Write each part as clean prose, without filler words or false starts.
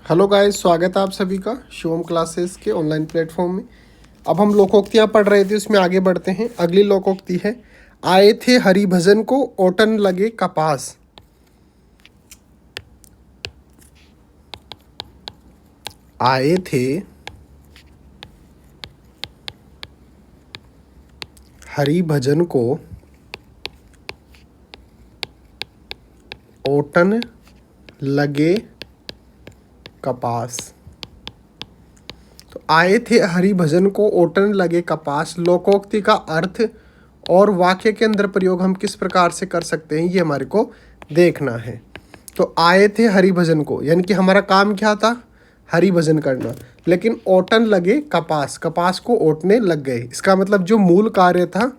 Hello guys, स्वागत है आप सभी का शिवम क्लासेस के ऑनलाइन प्लेटफॉर्म में। अब हम लोकोक्तियाँ पढ़ रहे थे, उसमें आगे बढ़ते हैं। अगली लोकोक्ति है, आए थे हरिभजन को ओटन लगे कपास। आए थे हरिभजन को ओटन लगे कपास। तो आए थे हरिभजन को ओटन लगे कपास, लोकोक्ति का अर्थ और वाक्य के अंदर प्रयोग हम किस प्रकार से कर सकते हैं, ये हमारे को देखना है। तो आए थे हरिभजन को, यानी कि हमारा काम क्या था, हरिभजन करना। लेकिन ओटन लगे कपास, कपास को ओटने लग गए। इसका मतलब जो मूल कार्य था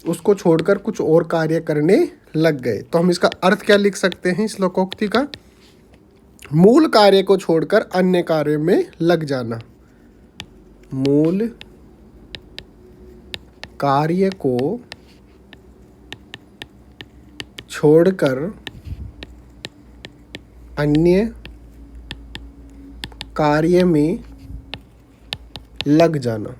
उसको छोड़कर कुछ और कार्य करने लग गए। तो हम इसका अर्थ क्या लिख सकते हैं इस लोकोक्ति का, मूल कार्य को छोड़कर अन्य कार्य में लग जाना। मूल कार्य को छोड़कर अन्य कार्य में लग जाना।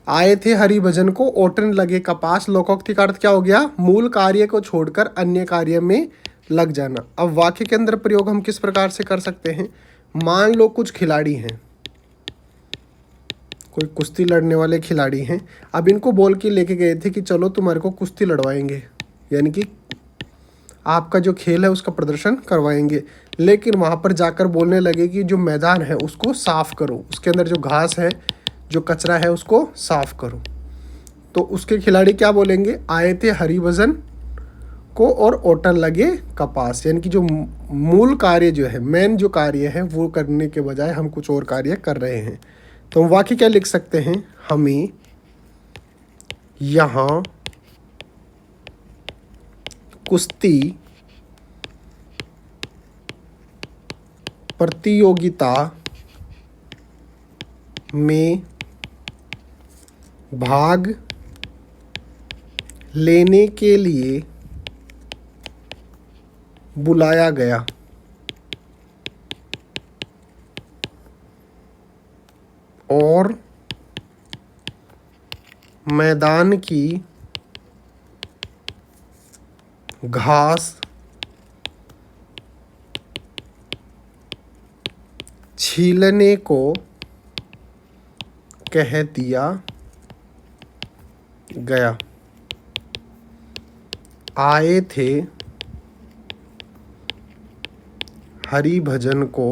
आए थे हरिभजन को ओटन लगे कपास, लोकोक्ति का अर्थ क्या हो गया, मूल कार्य को छोड़कर अन्य कार्य में लग जाना। अब वाक्य के अंदर प्रयोग हम किस प्रकार से कर सकते हैं, मान लो कुछ खिलाड़ी हैं, कोई कुश्ती लड़ने वाले खिलाड़ी हैं। अब इनको बोल के लेके गए थे कि चलो तुम्हारे को कुश्ती लड़वाएंगे, यानी कि आपका जो खेल है उसका प्रदर्शन करवाएंगे। लेकिन वहाँ पर जाकर बोलने लगे कि जो मैदान है उसको साफ़ करो, उसके अंदर जो घास है, जो कचरा है उसको साफ़ करो। तो उसके खिलाड़ी क्या बोलेंगे, आए थे हरिभजन को और ओटन लगे कपास, यानी कि जो मूल कार्य जो है, मेन जो कार्य है वो करने के बजाय हम कुछ और कार्य कर रहे हैं। तो हम वाक्य क्या लिख सकते हैं, हमें यहाँ कुश्ती प्रतियोगिता में भाग लेने के लिए बुलाया गया। और मैदान की घास छीलने को कह दिया गया। आए थे हरिभजन को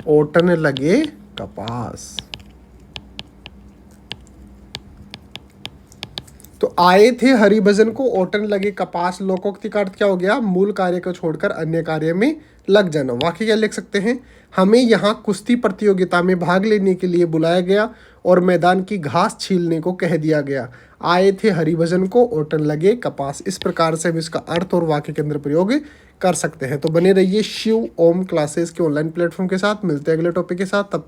ओटन लगे कपास। तो आए थे हरिभजन को ओटन लगे कपास, लोकोक्ति का अर्थ क्या हो गया, मूल कार्य को छोड़कर अन्य कार्य में लग जाना। वाक्य क्या लिख सकते हैं, हमें यहाँ कुश्ती प्रतियोगिता में भाग लेने के लिए बुलाया गया और मैदान की घास छीलने को कह दिया गया। आए थे हरिभजन को ओटन लगे कपास। इस प्रकार से हम इसका अर्थ और वाक्य के अंदर प्रयोग कर सकते हैं। तो बने रहिए शिव ओम क्लासेस के ऑनलाइन प्लेटफॉर्म के साथ। मिलते हैं अगले टॉपिक के साथ, तब